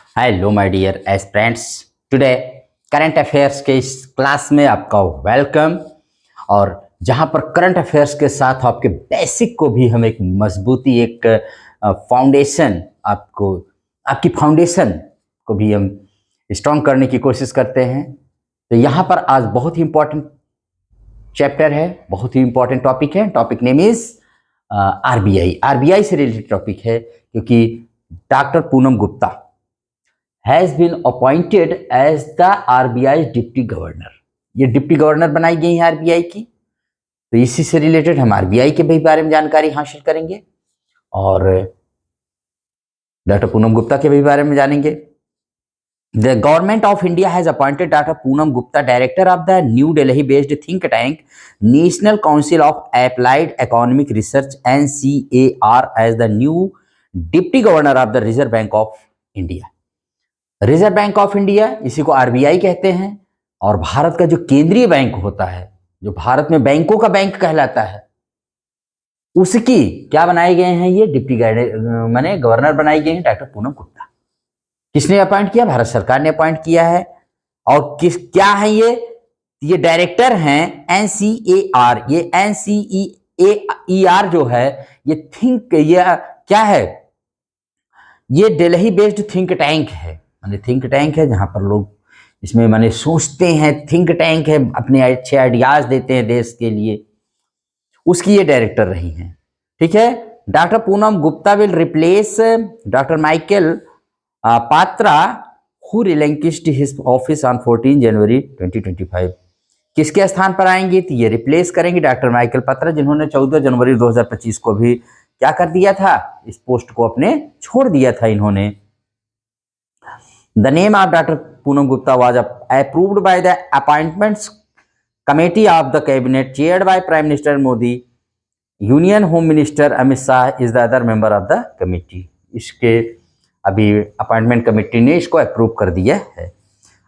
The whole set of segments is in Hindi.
Hello my dear aspirants. Today current affairs के इस क्लास में आपका वेलकम। और जहां पर करंट अफेयर्स के साथ आपके बेसिक को भी हम एक मजबूती, एक फाउंडेशन, आपको आपकी फाउंडेशन को भी हम स्ट्रॉन्ग करने की कोशिश करते हैं। तो यहाँ पर आज बहुत ही इंपॉर्टेंट चैप्टर है, बहुत ही इंपॉर्टेंट टॉपिक है। Topic name is RBI. RBI से रिलेटेड टॉपिक है क्योंकि doctor Poonam Gupta has been appointed as the RBI deputy governor. ये डिप्टी गवर्नर बनाई गई है आरबीआई की। तो इसी से रिलेटेड हम आरबीआई के भी बारे में जानकारी हासिल करेंगे और डॉक्टर पूनम गुप्ता के भी बारे में जानेंगे। The government of India has appointed doctor Poonam Gupta director of the new Delhi based think tank National Council of Applied Economic Research NCAR as the new deputy governor of the Reserve Bank of India. Reserve Bank of India, इसी को आरबीआई कहते हैं। और भारत का जो केंद्रीय बैंक होता है, जो भारत में बैंकों का बैंक कहलाता है, उसकी क्या बनाए गए हैं, ये डिप्टी माने गवर्नर बनाई गए हैं डॉक्टर पूनम गुप्ता। किसने अपॉइंट किया? भारत सरकार ने अपॉइंट किया है। और क्या है ये डायरेक्टर हैं NCAR। ये NCAR जो है, ये क्या है, ये दिल्ली बेस्ड थिंक टैंक है। माने थिंक टैंक है जहां पर लोग इसमें माने सोचते हैं, थिंक टैंक है, अपने अच्छे आइडियाज देते हैं देश के लिए। उसकी ये डायरेक्टर रही हैं। ठीक है। Doctor Poonam Gupta will replace doctor Michael Patra who relinquished his office on 14 January 2025। किसके स्थान पर आएंगे? तो ये रिप्लेस करेंगे डॉक्टर माइकल पात्रा, जिन्होंने 14 जनवरी 2025 को भी क्या कर दिया था, इस पोस्ट को अपने छोड़ दिया था इन्होंने। The name of doctor Poonam Gupta was approved by the appointments committee of the cabinet chaired by prime minister Modi. Union home minister Amit Shah is the other member of the committee. इसके अभी अपॉइंटमेंट कमेटी ने इसको अप्रूव कर दिया है।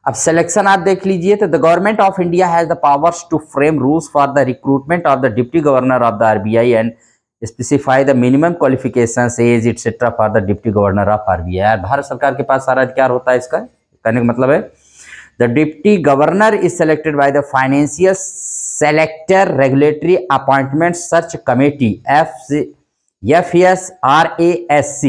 अब सिलेक्शन आप देख लीजिए। तो the government of India has the powers to frame rules for the recruitment of the deputy governor of the RBI and specify the minimum qualifications as etcetera for the deputy governor of RBI. Bharat सरकार के पास सारा अधिकार होता है। इसका कहने का मतलब है the deputy governor is selected by the financial selector regulatory appointment search committee FSRASC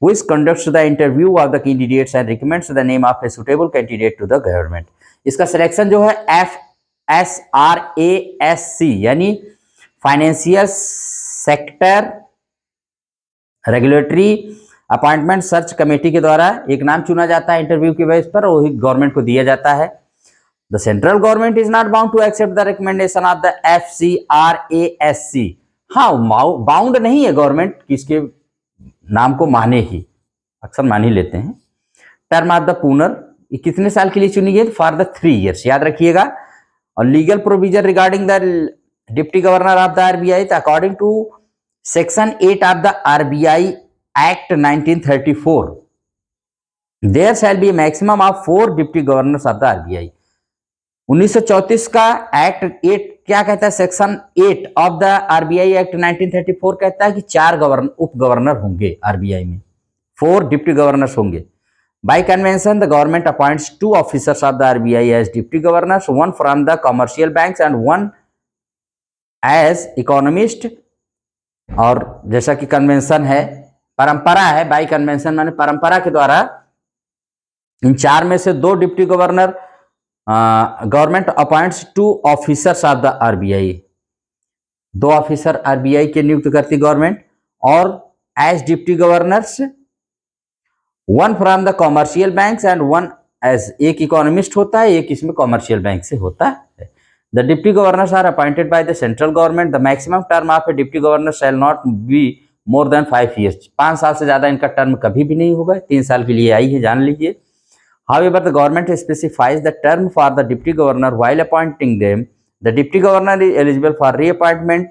which conducts the interview of the candidates and recommends the name of a suitable candidate to the government। इसका सिलेक्शन जो है FSRASC यानी financial sector regulatory appointment search committee के द्वारा एक नाम चुना जाता है इंटरव्यू के बेस पर, वही गवर्नमेंट को दिया जाता है। The central government is not bound to accept the recommendation of the FCRASC। हाँ, बाउंड नहीं है गवर्नमेंट किसके नाम को माने ही, अक्सर मान ही लेते हैं। टर्म ऑफ द पूनर कितने साल के लिए चुनी गई? फॉर द 3 years, याद रखिएगा। और legal provision regarding the deputy governor of the RBI, according to section 8 of the RBI act 1934 there shall be maximum of 4 deputy governors of the RBI. 1934 का एक्ट 8 क्या कहता है? Section 8 of the RBI act 1934 कहता है कि 4 उप गवर्नर होंगे आरबीआई में, 4 डिप्टी गवर्नर्स होंगे। By convention the government appoints 2 officers of the RBI as deputy governors, 1 from the commercial banks and 1 as economist. और जैसा कि कन्वेंशन है, परंपरा है, बाय कन्वेंशन माने परंपरा के द्वारा इन 4 में से 2 deputy governor government appoints 2 officers of the RBI, 2 officer RBI के नियुक्त करती गवर्नमेंट। और as deputy governors 1 from the commercial banks and 1 as, एक इकोनॉमिस्ट होता है, एक इसमें कॉमर्शियल बैंक से होता है। The deputy governors are appointed by the central government. The maximum term of a deputy governor shall not be more than 5 years। 5 साल से ज्यादा इनका टर्म कभी भी नहीं होगा। 3 साल के लिए आई है, जान लीजिए। However, the government specifies the term for the deputy governor while appointing them. The deputy governor is eligible for reappointment.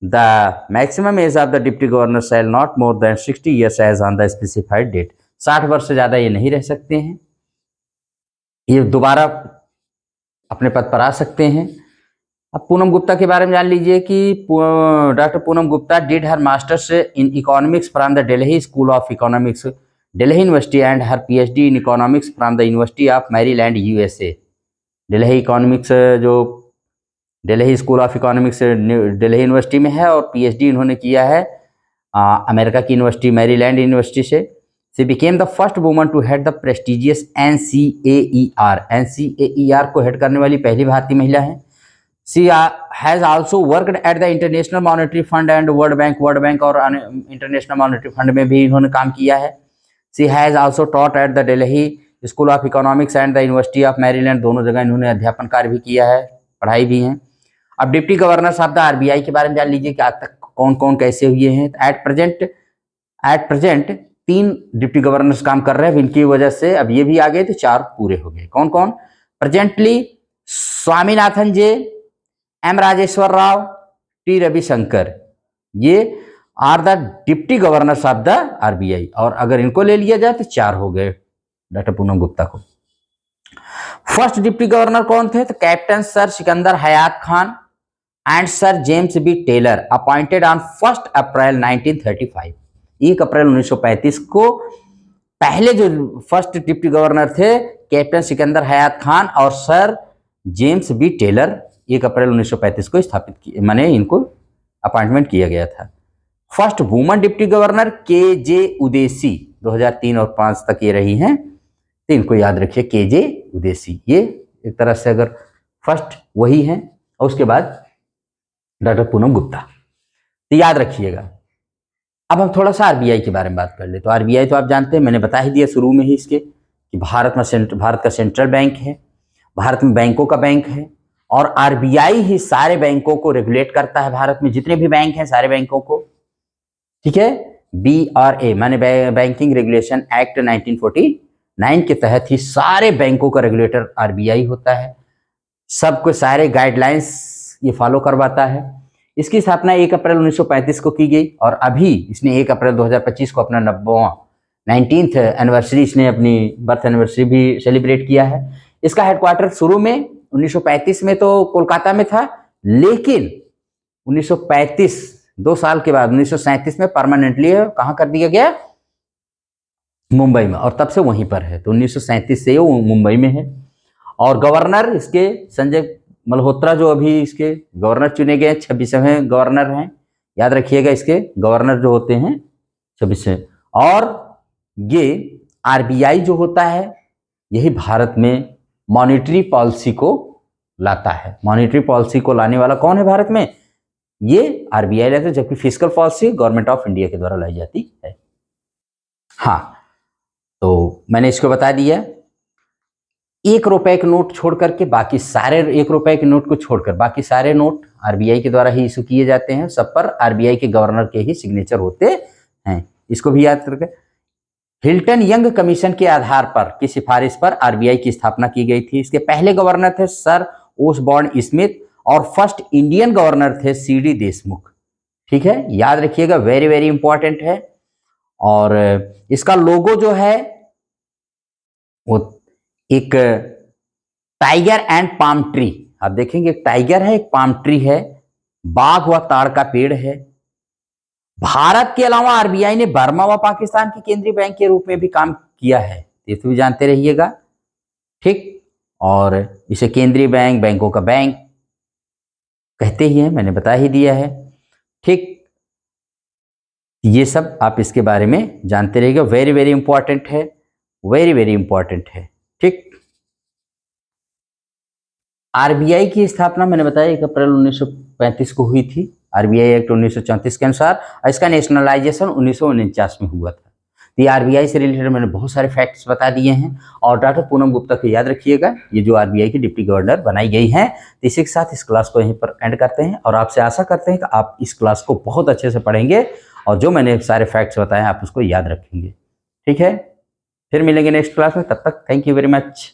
The maximum age of the deputy governor shall not more than 60 years as on the specified date। 60 वर्ष से ज़्यादा ये नहीं रह सकते हैं, ये दोबारा अपने पद पर आ सकते हैं। अब पूनम गुप्ता के बारे में जान लीजिए कि doctor Poonam Gupta did her masters in economics from the Delhi school of economics. Delhi university and her PhD in economics from the university of Maryland USA. Delhi economics जो Delhi school of economics Delhi university में है और पीएचडी इन्होंने किया है अमेरिका की यूनिवर्सिटी मैरीलैंड यूनिवर्सिटी से। She became the first woman to head the prestigious NCAER. NCAER को हेड करने वाली पहली भारतीय महिला है। She has also worked at the international monetary fund and world bank और इंटरनेशनल मॉनेटरी फंड में भी इन्होंने काम किया है। She has also taught at the Delhi school of economics and the university of Maryland. दोनों जगह इन्होंने अध्यापन कार्य भी किया है, पढ़ाई भी है। अब डिप्टी गवर्नर साहब द आरबीआई के बारे में जान लीजिए कि आज तक कौन कौन कैसे हुए हैं। एट प्रेजेंट 3 डिप्टी गवर्नर्स काम कर रहे हैं, इनकी वजह से अब ये भी आ गए तो 4 पूरे हो गए। कौन कौन? Presently Swaminathan J, M Rajeshwar Rao, T Ravishankar, ये are the deputy governors of the RBI. और अगर इनको ले लिया जाए तो 4 हो गए डॉक्टर पूनम गुप्ता को। फर्स्ट डिप्टी गवर्नर कौन थे? तो captain sir Sikandar Hayat Khan and sir James B Taylor, appointed on 1 अप्रैल 1935। 1 अप्रैल 1935 को पहले जो फर्स्ट डिप्टी गवर्नर थे कैप्टन सिकंदर हयात खान और सर जेम्स बी टेलर 1 अप्रैल 1935 को स्थापित किए, माने इनको अपॉइंटमेंट किया गया था। फर्स्ट वुमन डिप्टी गवर्नर के जे उदेसी 2003 और 5 तक ये रही हैं, तो इनको याद रखिए के जे उदेसी, ये एक तरह से अगर फर्स्ट वही हैं। और उसके बाद डॉक्टर पूनम गुप्ता, तो याद रखिएगा। अब हम थोड़ा सा आरबीआई के बारे में बात कर ले। तो आरबीआई तो आप जानते हैं, मैंने बता ही दिया शुरू में ही इसके कि भारत का सेंट्रल बैंक है, भारत में बैंकों का बैंक है और आरबीआई ही सारे बैंकों को रेगुलेट करता है। भारत में जितने भी बैंक हैं सारे बैंकों को, ठीक है। BRA माने बैंकिंग रेगुलेशन एक्ट 1949 के तहत ही सारे बैंकों का रेगुलेटर आरबीआई होता है। सबको सारे गाइडलाइंस ये फॉलो करवाता है। इसकी स्थापना 1 अप्रैल 1935 को की गई और अभी इसने 1 अप्रैल 2025 को अपना 19th एनिवर्सरी, इसने अपनी बर्थ एनिवर्सरी भी सेलिब्रेट किया है। इसका हेडक्वार्टर शुरू में 1935 में तो कोलकाता में था, लेकिन 1935 2 साल के बाद 1937 में परमानेंटली कहाँ कर दिया गया? मुंबई में, और तब से वहीं पर है। तो 1937 से वो मुंबई में है। और गवर्नर इसके संजय मल्होत्रा जो अभी इसके गवर्नर चुने गए 26वें गवर्नर हैं, याद रखिएगा। इसके गवर्नर जो होते हैं 26वें। और ये आरबीआई जो होता है यही भारत में मॉनेटरी पॉलिसी को लाता है। मॉनेटरी पॉलिसी को लाने वाला कौन है भारत में? ये आरबीआई लाता है, जबकि fiscal policy government of India के द्वारा लाई जाती है। हाँ, तो मैंने इसको बता दिया। 1 रुपए के नोट छोड़ करके बाकी सारे 1 रुपए के नोट को छोड़कर बाकी सारे नोट आरबीआई के द्वारा ही इशू किए जाते हैं। सब पर आरबीआई के गवर्नर के ही सिग्नेचर होते हैं, इसको भी याद करके। हिल्टन यंग कमीशन के आधार पर की सिफारिश पर आरबीआई की स्थापना की गई थी। इसके पहले गवर्नर थे सर ओसबॉर्न स्मिथ और फर्स्ट इंडियन गवर्नर थे सीडी देशमुख, ठीक है, याद रखिएगा, वेरी वेरी इंपॉर्टेंट है। और इसका लोगो जो है वो एक टाइगर एंड पाम ट्री, आप देखेंगे एक टाइगर है, एक पाम ट्री है, बाघ व ताड़ का पेड़ है। भारत के अलावा आरबीआई ने बर्मा व पाकिस्तान के केंद्रीय बैंक के रूप में भी काम किया है, ये तो भी जानते रहिएगा, ठीक। और इसे केंद्रीय बैंक, बैंकों का बैंक कहते ही हैं, मैंने बता ही दिया है, ठीक। ये सब आप इसके बारे में जानते रहिएगा, वेरी वेरी इंपॉर्टेंट है, वेरी वेरी इंपॉर्टेंट है, ठीक। आरबीआई की स्थापना मैंने बताया 1 अप्रैल 1935 को हुई थी, आरबीआई एक्ट 1934 के अनुसार। इसका नेशनलाइजेशन 1949 में हुआ था। तो ये आरबीआई से रिलेटेड मैंने बहुत सारे फैक्ट्स बता दिए हैं। और डॉक्टर पूनम गुप्ता को याद रखिएगा, ये जो आरबीआई की डिप्टी गवर्नर बनाई गई हैं। तो इसी के साथ इस क्लास को यहीं पर एंड करते हैं और आपसे आशा करते हैं कि आप इस क्लास को बहुत अच्छे से पढ़ेंगे और जो मैंने सारे फैक्ट्स बताए आप उसको याद रखेंगे, ठीक है। फिर मिलेंगे नेक्स्ट क्लास में, तब तक थैंक यू वेरी मच।